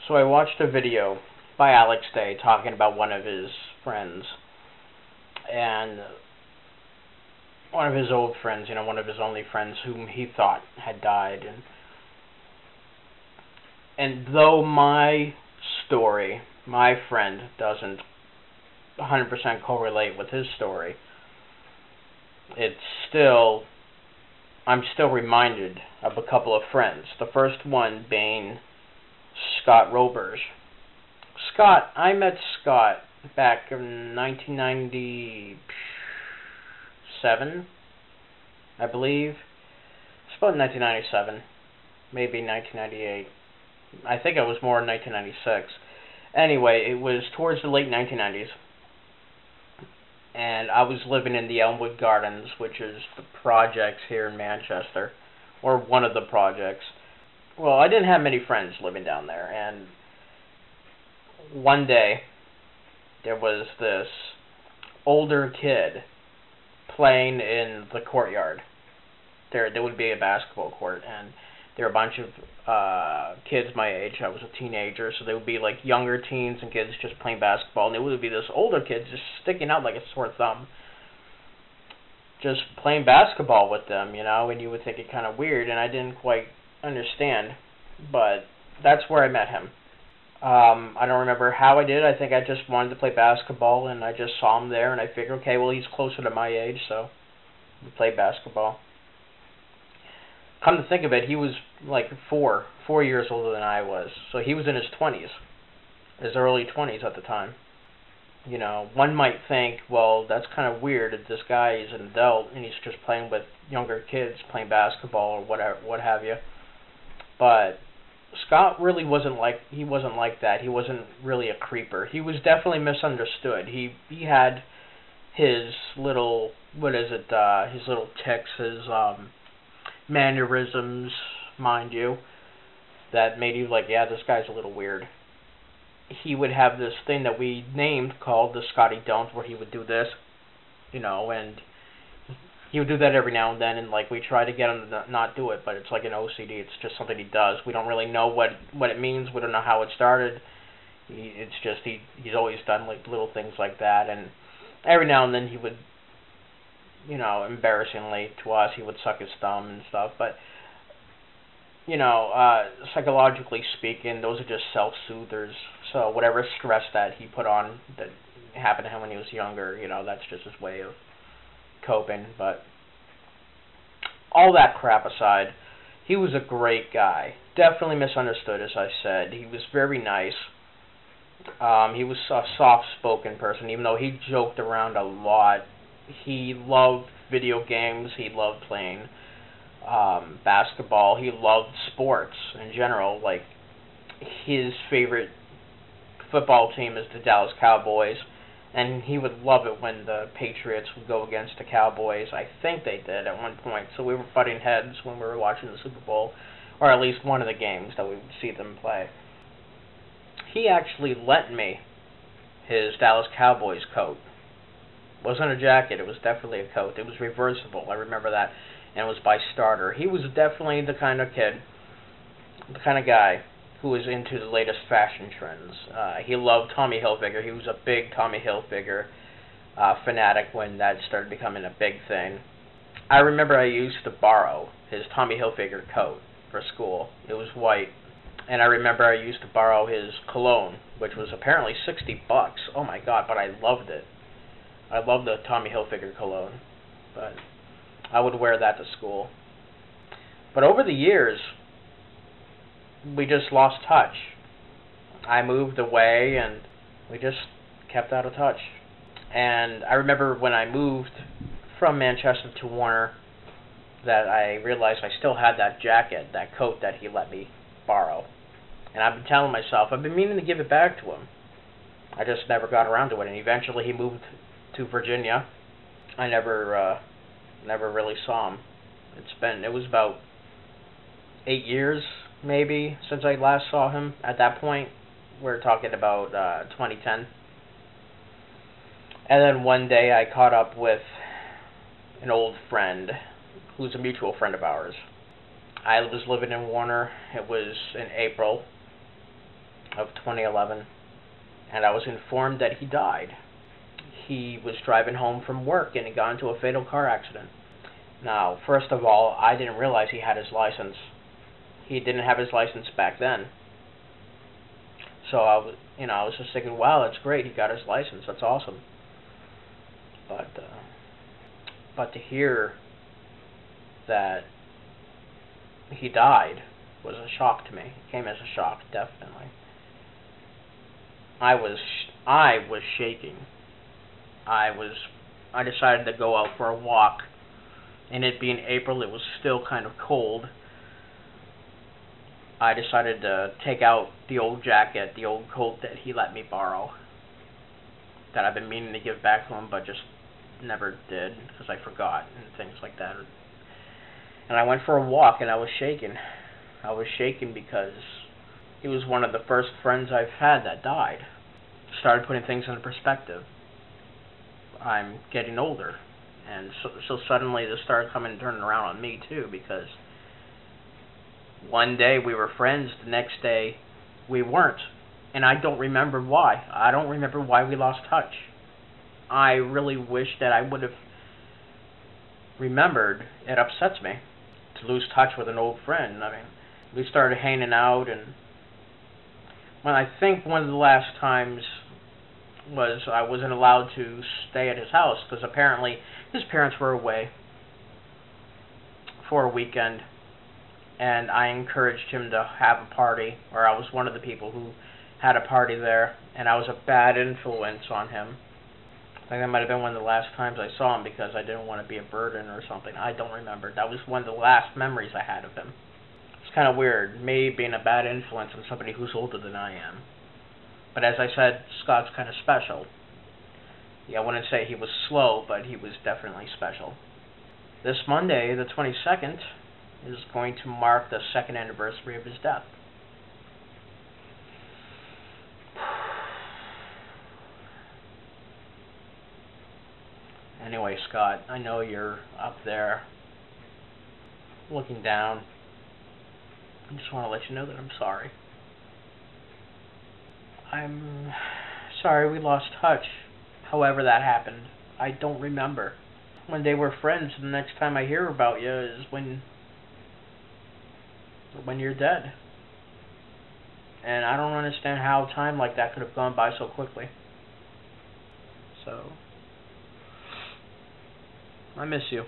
So I watched a video by Alex Day talking about one of his friends, and one of his old friends, one of his only friends whom he thought had died. And though my story, my friend, doesn't 100% correlate with his story, I'm still reminded of a couple of friends. The first one being Scott Robers. I met Scott back in 1997, I believe. It's about 1997, maybe 1998. I think it was more in 1996. Anyway, it was towards the late 1990s, and I was living in the Elmwood Gardens, which is the projects here in Manchester, or one of the projects. Well, I didn't have many friends living down there, and one day there was this older kid playing in the courtyard. There would be a basketball court, and there were a bunch of kids my age. I was a teenager, so there would be like younger teens and kids just playing basketball, and there would be this older kid just sticking out like a sore thumb, just playing basketball with them, and you would think it kind of weird, and I didn't quite understand, but that's where I met him. I don't remember how I did. I think I just wanted to play basketball, and I just saw him there, and I figured, okay, well, he's closer to my age, so we played basketball. Come to think of it, he was like 4 years older than I was, so he was in his 20s, his early 20s at the time. One might think, well, that's kind of weird if this guy is an adult and he's just playing with younger kids, playing basketball or whatever, what have you. But Scott really wasn't like that. He wasn't really a creeper. He was definitely misunderstood. He had his little his little tics, his mannerisms, mind you, that made you like, yeah, this guy's a little weird. He would have this thing that we named called the Scotty Don't, where he would do this, and he would do that every now and then, and like we try to get him to not do it, but it's like an OCD. It's just something he does. We don't really know what it means. We don't know how it started. He's always done like little things like that, and every now and then he would, embarrassingly to us, he would suck his thumb and stuff, but psychologically speaking, those are just self-soothers. So whatever stress that he put on that happened to him when he was younger, that's just his way of coping. But all that crap aside, he was a great guy. Definitely misunderstood, as I said. He was very nice. He was a soft-spoken person, even though he joked around a lot. He loved video games. He loved playing basketball. He loved sports in general. Like, his favorite football team is the Dallas Cowboys, and he would love it when the Patriots would go against the Cowboys. I think they did at one point, so we were butting heads when we were watching the Super Bowl, or at least one of the games that we would see them play. He actually lent me his Dallas Cowboys coat. It wasn't a jacket, it was definitely a coat. It was reversible, I remember that, and it was by Starter. He was definitely the kind of guy who was into the latest fashion trends. He loved Tommy Hilfiger. He was a big Tommy Hilfiger fanatic when that started becoming a big thing. I remember I used to borrow his Tommy Hilfiger coat for school. It was white. And I remember I used to borrow his cologne, which was apparently $60. Oh my god, but I loved it. I loved the Tommy Hilfiger cologne. But I would wear that to school. But over the years, we just lost touch. I moved away, and we just kept out of touch. And I remember when I moved from Manchester to Warner, that I realized I still had that jacket, that coat that he let me borrow. And I've been telling myself, I've been meaning to give it back to him. I just never got around to it. And eventually he moved to Virginia. I never really saw him. It was about 8 years, maybe, since I last saw him. At that point, we're talking about 2010. And then one day I caught up with an old friend who's a mutual friend of ours. I was living in Warner. It was in April. of 2011, and I was informed that he died. He was driving home from work and he got into a fatal car accident. Now, first of all, I didn't realize he had his license. He didn't have his license back then. So I was just thinking, wow, that's great. He got his license. That's awesome. But to hear that he died was a shock to me. It came as a shock, definitely. I was shaking. I decided to go out for a walk, and it being April, it was still kind of cold. I decided to take out the old jacket, the old coat that he let me borrow, that I've been meaning to give back to him, but just never did because I forgot and things like that. And I went for a walk, and I was shaking. I was shaking because he was one of the first friends I've had that died. Started putting things into perspective. I'm getting older, and so suddenly this started turning around on me too, because one day we were friends, the next day we weren't, and I don't remember why. I don't remember why we lost touch. I really wish that I would have remembered. It upsets me to lose touch with an old friend. I mean, we started hanging out, and I think one of the last times was I wasn't allowed to stay at his house because apparently his parents were away for a weekend, and I encouraged him to have a party, or I was one of the people who had a party there, and I was a bad influence on him. I think that might have been one of the last times I saw him because I didn't want to be a burden or something. I don't remember. That was one of the last memories I had of him. It's kind of weird, me being a bad influence on somebody who's older than I am. But as I said, Scott's kind of special. Yeah, I wouldn't say he was slow, but he was definitely special. This Monday, the 22nd, is going to mark the 2nd anniversary of his death. Anyway, Scott, I know you're up there looking down. I just want to let you know that I'm sorry. I'm sorry we lost touch. However that happened, I don't remember. One day we're friends, and the next time I hear about you is when you're dead. And I don't understand how time like that could have gone by so quickly. So, I miss you.